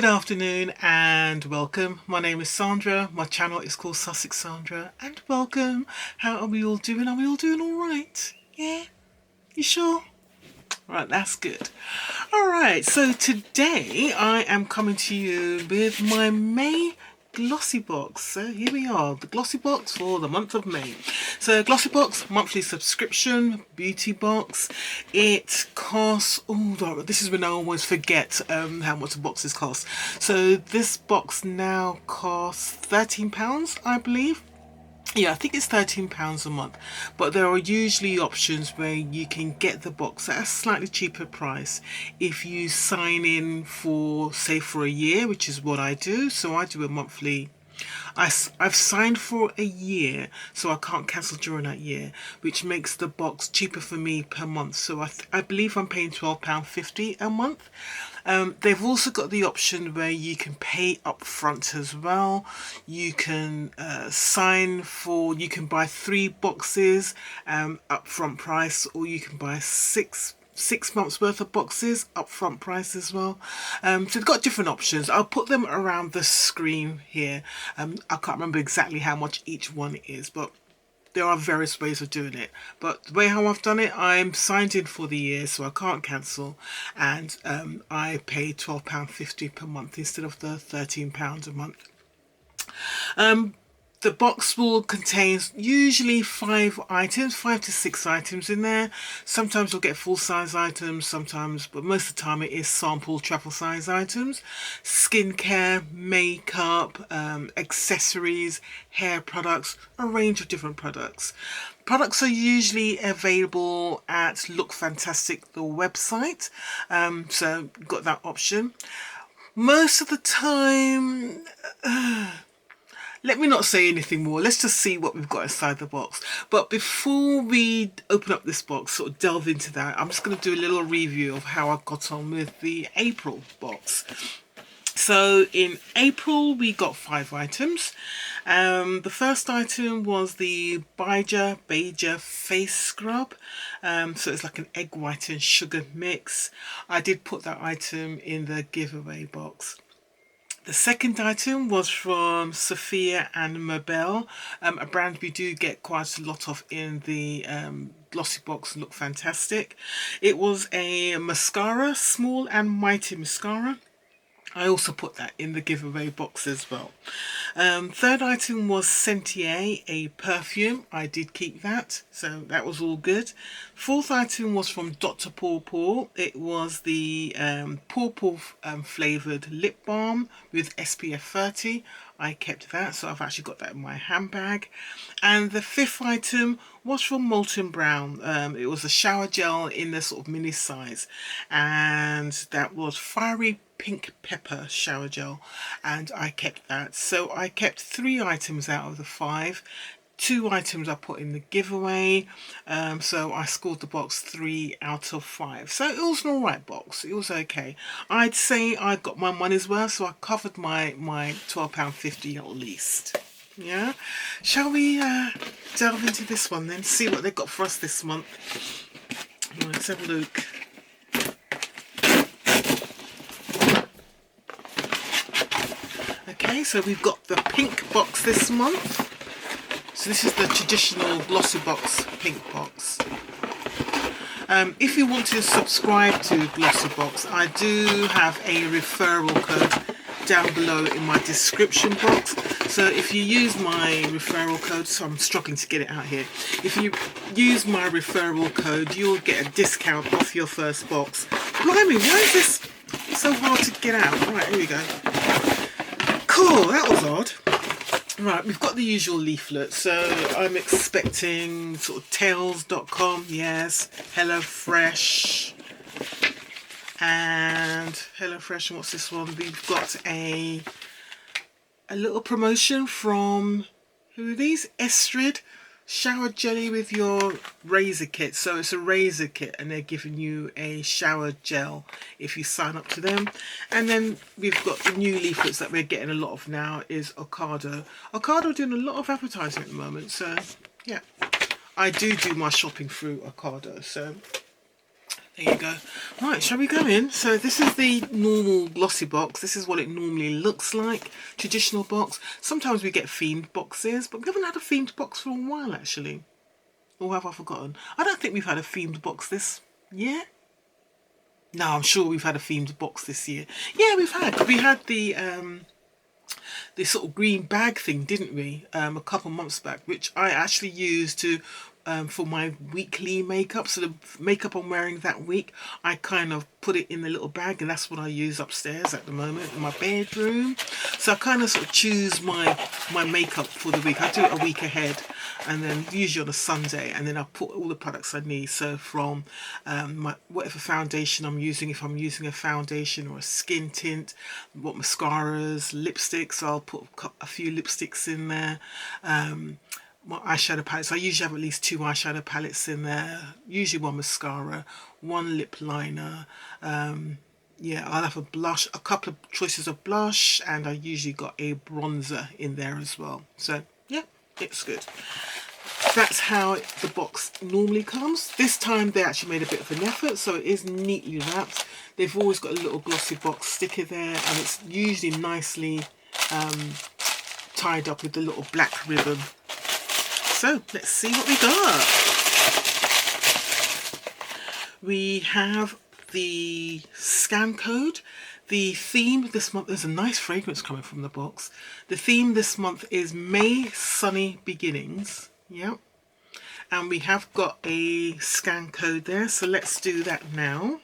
Good afternoon and welcome. My name is Sandra. My channel is called Sussex Sandra and welcome. How are we all doing? Are we all doing all right? Yeah? You sure? Right, that's good. Alright, so today I am coming to you with my May Glossybox. So here we are, the Glossybox for the month of May. So Glossybox, monthly subscription, beauty box. It costs, oh, this is when I always forget how much the boxes cost. So this box now costs £13, I believe. Yeah, I think it's £13 a month, but there are usually options where you can get the box at a slightly cheaper price if you sign in for, say, for a year, which is what I do. So I do a monthly. I've signed for a year, so I can't cancel during that year, which makes the box cheaper for me per month. So I believe I'm paying £12.50 a month. They've also got the option where you can pay up front as well. You can you can buy 3 boxes upfront price, or you can buy six months worth of boxes upfront price as well. So they've got different options. I'll put them around the screen here. I can't remember exactly how much each one is, but there are various ways of doing it. But the way how I've done it, I'm signed in for the year, so I can't cancel, and I pay £12.50 per month instead of the £13 a month. The box will contain usually 5 to 6 items in there. Sometimes you'll get full-size items, sometimes, but most of the time it is sample travel size items. Skincare, makeup, accessories, hair products, a range of different products. Products are usually available at Look Fantastic, the website, so got that option. Most of the time, let me not say anything more. Let's just see what we've got inside the box. But before we open up this box, sort of delve into that, I'm just going to do a little review of how I got on with the April box. So in April, we got 5 items. The first item was the Beija face scrub. So it's like an egg white and sugar mix. I did put that item in the giveaway box. The second item was from Sophia and Mabel, a brand we do get quite a lot of in the Glossybox Look Fantastic. It was a mascara, Small and Mighty mascara. I also put that in the giveaway box as well. Third item was Sentier, a perfume. I did keep that, so that was all good. Fourth item was from Dr. Paw Paw. It was the Paw Paw flavoured lip balm with SPF 30. I kept that, so I've actually got that in my handbag. And the fifth item was from Molton Brown. It was a shower gel in the sort of mini size, and that was Fiery Pink Pepper shower gel, and I kept that. So I kept 3 items out of the 5. 2 items I put in the giveaway, so I scored the box 3 out of 5. So it was an alright box. It was okay. I'd say I got my money's worth, so I covered my £12.50 at least. Yeah, shall we delve into this one then, see what they've got for us this month? Let's have a look. Okay, so we've got the pink box this month. So this is the traditional Glossybox pink box. If you want to subscribe to Glossybox, I do have a referral code down below in my description box. So if you use my referral code, so I'm struggling to get it out here. If you use my referral code, you'll get a discount off your first box. Blimey, why is this so hard to get out? Right, here we go. Cool, that was odd. Right, we've got the usual leaflet, so I'm expecting sort of tails.com, yes, HelloFresh, and HelloFresh, and what's this one? We've got a little promotion from, who are these? Estrid, shower jelly with your razor kit. So it's a razor kit and they're giving you a shower gel if you sign up to them. And then we've got the new leaflets that we're getting a lot of now is Ocado. Ocado doing a lot of advertising at the moment, so yeah, I do my shopping through Ocado. So There you go. Right, shall we go in? So this is the normal glossy box. This is what it normally looks like. Traditional box. Sometimes we get themed boxes, but we haven't had a themed box for a while actually. Or have I forgotten? I don't think we've had a themed box this year. No, I'm sure we've had a themed box this year. Yeah, we've had. We had the this sort of green bag thing, didn't we? A couple months back, which I actually used to for my weekly makeup. So the makeup I'm wearing that week, I kind of put it in the little bag, and that's what I use upstairs at the moment in my bedroom. So I kind of sort of choose my makeup for the week. I do it a week ahead, and then usually on a Sunday, and then I put all the products I need. So from my whatever foundation I'm using, if I'm using a foundation or a skin tint, what mascaras, lipsticks, I'll put a few lipsticks in there. My eyeshadow palettes, I usually have at least 2 eyeshadow palettes in there, usually 1 mascara, 1 lip liner. Yeah, I'll have a blush, a couple of choices of blush, and I usually got a bronzer in there as well. So yeah, it's good. That's how the box normally comes. This time they actually made a bit of an effort, so it is neatly wrapped. They've always got a little Glossybox sticker there, and it's usually nicely tied up with the little black ribbon. So let's see what we got. We have the scan code. The theme this month, there's a nice fragrance coming from the box. The theme this month is May Sunny Beginnings. Yeah. And we have got a scan code there, so let's do that now.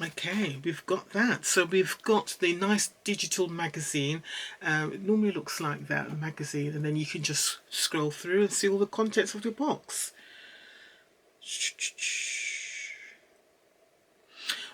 Okay, we've got that. So we've got the nice digital magazine. It normally looks like that, the magazine, and then you can just scroll through and see all the contents of your box.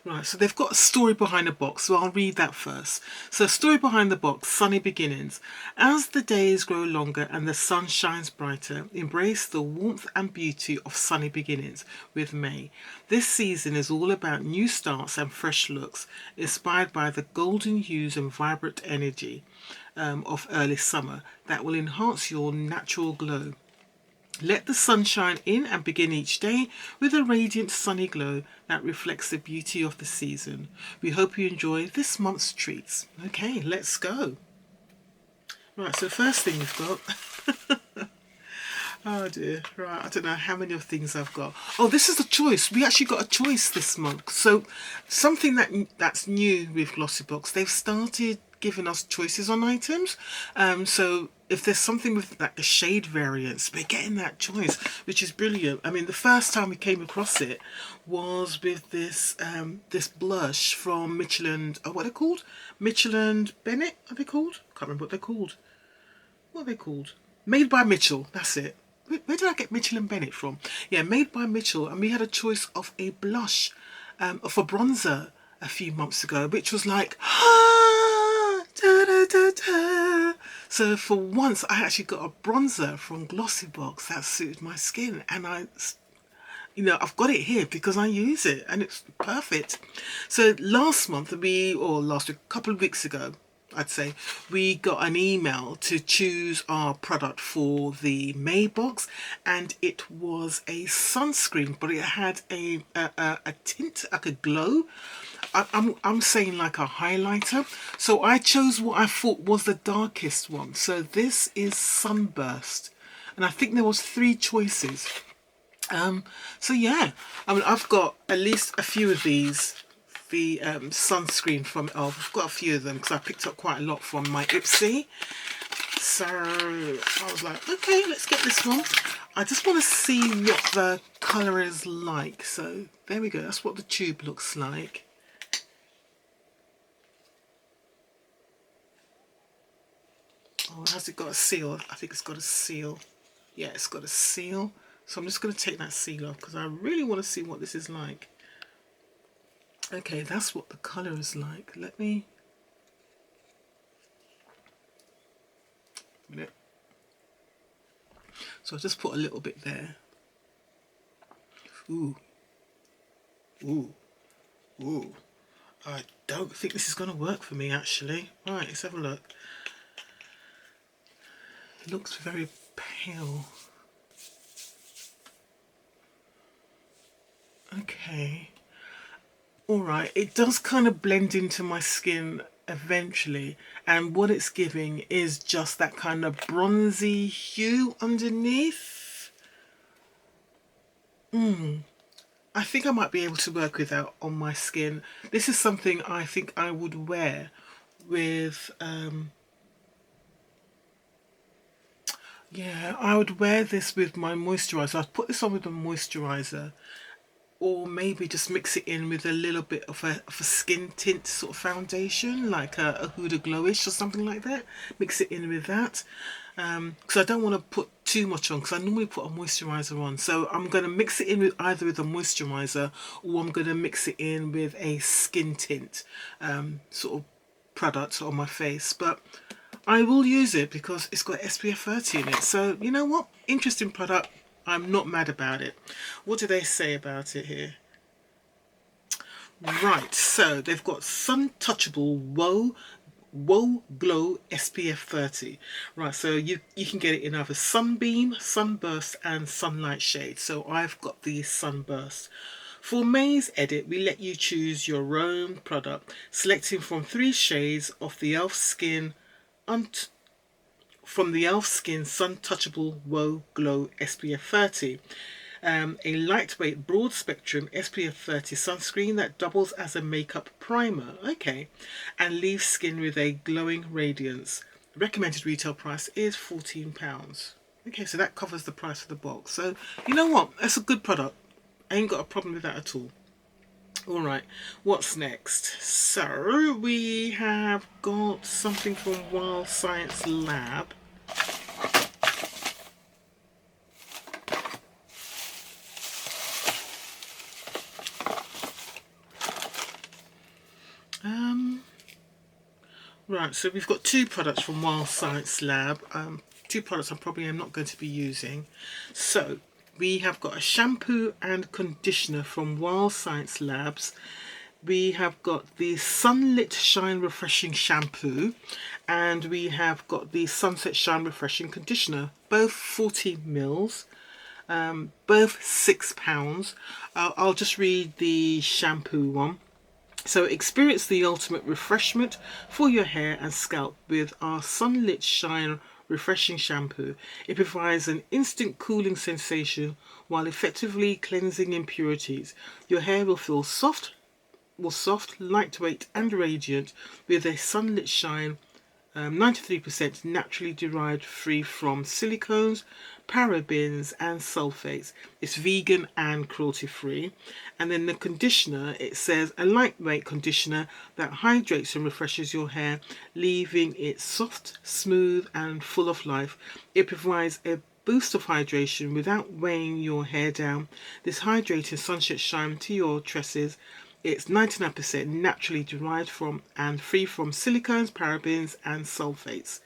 Right, so they've got a story behind the box, so I'll read that first. So, story behind the box, Sunny Beginnings. As the days grow longer and the sun shines brighter, embrace the warmth and beauty of sunny beginnings with May. This season is all about new starts and fresh looks, inspired by the golden hues and vibrant energy of early summer that will enhance your natural glow. Let the sun shine in and begin each day with a radiant sunny glow that reflects the beauty of the season. We hope you enjoy this month's treats. Okay, let's go. Right, so first thing we've got... Oh dear, right, I don't know how many of things I've got. Oh, this is a choice. We actually got a choice this month. So something that's new with Glossybox, they've started giving us choices on items. So if there's something with like the shade variants, we're getting that choice, which is brilliant. I mean, the first time we came across it was with this this blush from Michelin. Oh, what are they called? Michelin Bennett, are they called? Can't remember what they're called. What are they called? Made by Mitchell, that's it. Where did I get Mitchell and Bennett from? Yeah, Made by Mitchell. And we had a choice of a blush, of a bronzer a few months ago, which was like, ah, da, da, da, da. So for once, I actually got a bronzer from Glossybox that suited my skin. And I've got it here because I use it and it's perfect. So last month, a couple of weeks ago, I'd say, we got an email to choose our product for the May box, and it was a sunscreen, but it had a tint, like a glow. I'm saying like a highlighter. So I chose what I thought was the darkest one. So this is Sunburst, and I think there was 3 choices. So yeah, I mean, I've got at least a few of these. The sunscreen from I've got a few of them because I picked up quite a lot from my Ipsy. So I was like, okay, let's get this one. I just want to see what the colour is like. So there we go. That's what the tube looks like. Oh, has it got a seal? I think it's got a seal. Yeah, it's got a seal. So I'm just going to take that seal off because I really want to see what this is like. Okay, that's what the colour is like. Let me... a minute. So I'll just put a little bit there. Ooh. Ooh. Ooh. I don't think this is going to work for me, actually. Right, let's have a look. It looks very pale. Okay. Alright, it does kind of blend into my skin eventually, and what it's giving is just that kind of bronzy hue underneath. I think I might be able to work with that on my skin. This is something I think I would wear with, yeah, I would wear this with my moisturiser. I'd put this on with a moisturiser, or maybe just mix it in with a little bit of a skin tint sort of foundation, like a Huda Glowish or something like that. Mix it in with that, because I don't want to put too much on, because I normally put a moisturiser on. So I'm going to mix it in with either with a moisturiser, or I'm going to mix it in with a skin tint sort of product on my face. But I will use it because it's got SPF 30 in it. So you know what? Interesting product. I'm not mad about it. What do they say about it here? Right, so they've got Sun Touchable Whoa Glow SPF 30. Right, so you can get it in either Sunbeam, Sunburst and Sunlight shade. So I've got the Sunburst. For May's edit, we let you choose your own product, selecting from 3 shades of the e.l.f. Skin Sun Touchable Whoa Glow SPF 30. A lightweight broad spectrum SPF 30 sunscreen that doubles as a makeup primer, okay, and leaves skin with a glowing radiance. Recommended retail price is £14. Okay, so that covers the price of the box. So you know what, that's a good product. I ain't got a problem with that at all. Alright, what's next? So we have got something from Wild Science Lab. Right, so we've got 2 products from Wild Science Lab. 2 products I probably am not going to be using. So we have got a shampoo and conditioner from Wild Science Labs. We have got the Sunlit Shine Refreshing Shampoo, and we have got the Sunset Shine Refreshing Conditioner, both 40 mils, both £6. I'll just read the shampoo one. So experience the ultimate refreshment for your hair and scalp with our Sunlit Shine Refreshing Shampoo. It provides an instant cooling sensation while effectively cleansing impurities. Your hair will feel soft, lightweight and radiant with a Sunlit Shine 93% naturally derived, free from silicones, parabens and sulfates. It's vegan and cruelty free. And then the conditioner, it says a lightweight conditioner that hydrates and refreshes your hair, leaving it soft, smooth and full of life. It provides a boost of hydration without weighing your hair down. This hydrating sunset shine to your tresses. It's 99% naturally derived from and free from silicones, parabens and sulfates.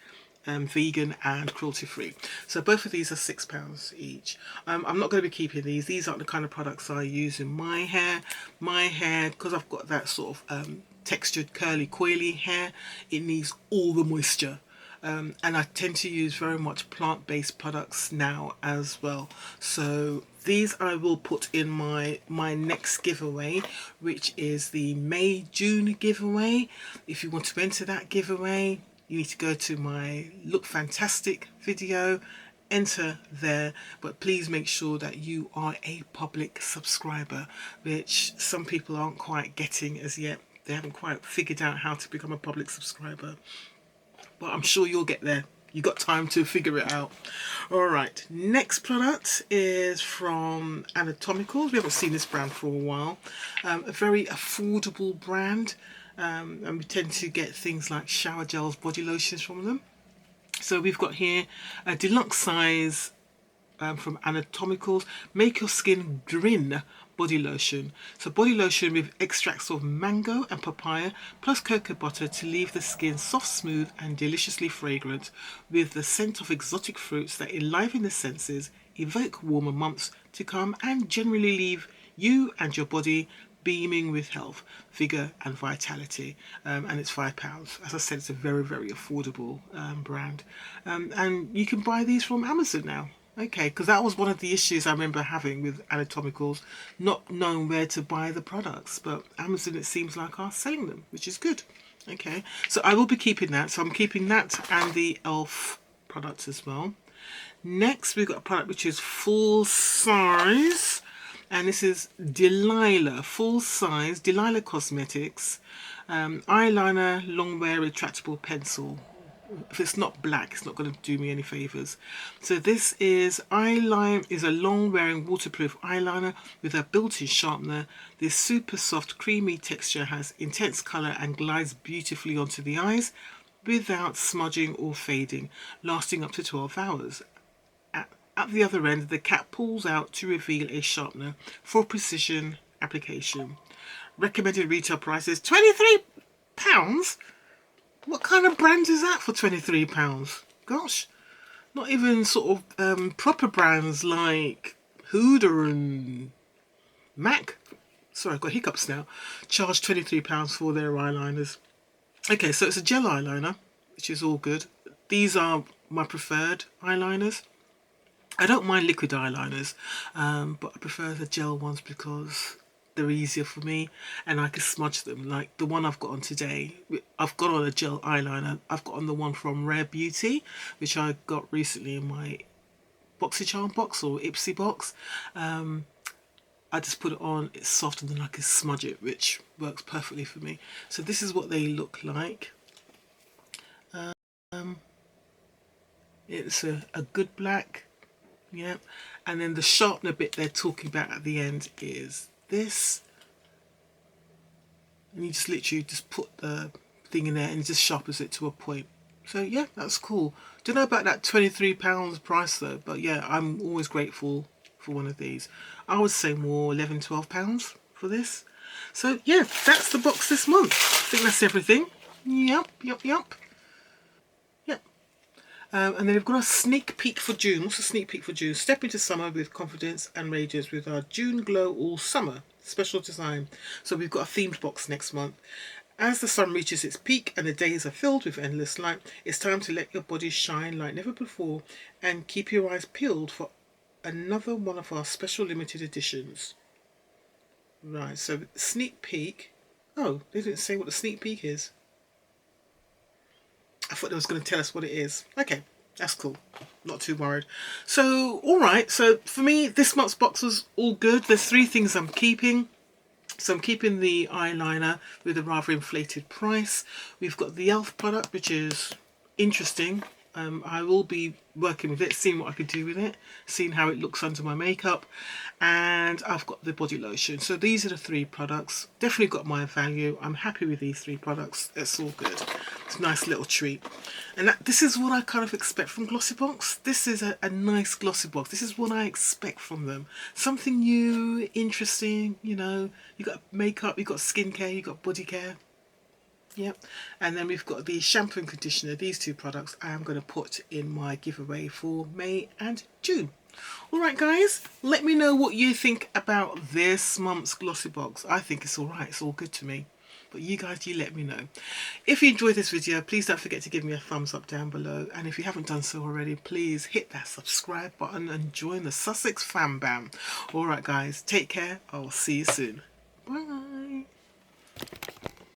Vegan and cruelty free. So both of these are £6 each. I'm not going to be keeping these. These aren't the kind of products I use in my hair. My hair, because I've got that sort of textured curly coily hair, it needs all the moisture. And I tend to use very much plant-based products now as well. So these I will put in my next giveaway, which is the May-June giveaway. If you want to enter that giveaway, you need to go to my Look Fantastic video, enter there, but please make sure that you are a public subscriber, which some people aren't quite getting as yet. They haven't quite figured out how to become a public subscriber. But I'm sure you'll get there. You got time to figure it out. Alright, next product is from Anatomicals. We haven't seen this brand for a while. A very affordable brand. And we tend to get things like shower gels, body lotions from them. So we've got here a deluxe size from Anatomicals. Make your skin grin body lotion. So body lotion with extracts of mango and papaya plus cocoa butter to leave the skin soft, smooth and deliciously fragrant, with the scent of exotic fruits that enliven the senses, evoke warmer months to come and generally leave you and your body beaming with health, vigour and vitality. And it's £5. As I said, it's a very, very affordable brand. And you can buy these from Amazon now. Okay, because that was one of the issues I remember having with Anatomicals, not knowing where to buy the products. But Amazon, it seems like, are selling them, which is good. Okay, so I will be keeping that. So I'm keeping that and the ELF products as well. Next, we've got a product which is full size, and this is Delilah, full size, Delilah Cosmetics, eyeliner, long wear retractable pencil. If it's not black, it's not going to do me any favors. So this is eyeliner, is a long wearing waterproof eyeliner with a built-in sharpener. This super soft creamy texture has intense color and glides beautifully onto the eyes without smudging or fading, lasting up to 12 hours. At the other end, the cap pulls out to reveal a sharpener for precision application. Recommended retail price is £23. What kind of brand is that for £23? Gosh, not even sort of proper brands like Huda and MAC. Sorry, I've got hiccups now. Charge £23 for their eyeliners. Okay, so it's a gel eyeliner, which is all good. These are my preferred eyeliners. I don't mind liquid eyeliners, but I prefer the gel ones because they're easier for me and I can smudge them. Like the one I've got on today, I've got on a gel eyeliner. I've got on the one from Rare Beauty, which I got recently in my BoxyCharm box or Ipsy box. I just put it on, it's soft, and then I can smudge it, which works perfectly for me. So this is what they look like. It's a good black. Yeah, and then the sharpener bit they're talking about at the end is this, and you just literally just put the thing in there and it just sharpens it to a point. So yeah, that's cool. Don't know about that £23 price though, but yeah, I'm always grateful for one of these. I would say more £11–12 for this. So yeah, that's the box this month. I think that's everything. Yep. And then we've got a sneak peek for June. What's a sneak peek for June? Step into summer with confidence and radiance with our June Glow All Summer special design. So we've got a themed box next month. As the sun reaches its peak and the days are filled with endless light, it's time to let your body shine like never before and keep your eyes peeled for another one of our special limited editions. Right, so sneak peek. Oh, they didn't say what the sneak peek is. I thought they was going to tell us what it is. Okay, that's cool. Not too worried. So, alright. So, for me, this month's box was all good. There's 3 things I'm keeping. So, I'm keeping the eyeliner with a rather inflated price. We've got the ELF product, which is interesting. I will be working with it, seeing what I can do with it, seeing how it looks under my makeup. And I've got the body lotion. So these are the 3 products. Definitely got my value. I'm happy with these 3 products. It's all good. It's a nice little treat. And this is what I kind of expect from Glossybox. This is a nice Glossybox. This is what I expect from them. Something new, interesting, you know. You got makeup, you got skincare, you got body care. Yep, and then we've got the shampoo and conditioner. These 2 products I am going to put in my giveaway for May and June. Alright guys, let me know what you think about this month's Glossybox. I think it's alright, it's all good to me. But you guys, you let me know. If you enjoyed this video, please don't forget to give me a thumbs up down below. And if you haven't done so already, please hit that subscribe button and join the Sussex FAMBAM. Alright guys, take care. I'll see you soon. Bye.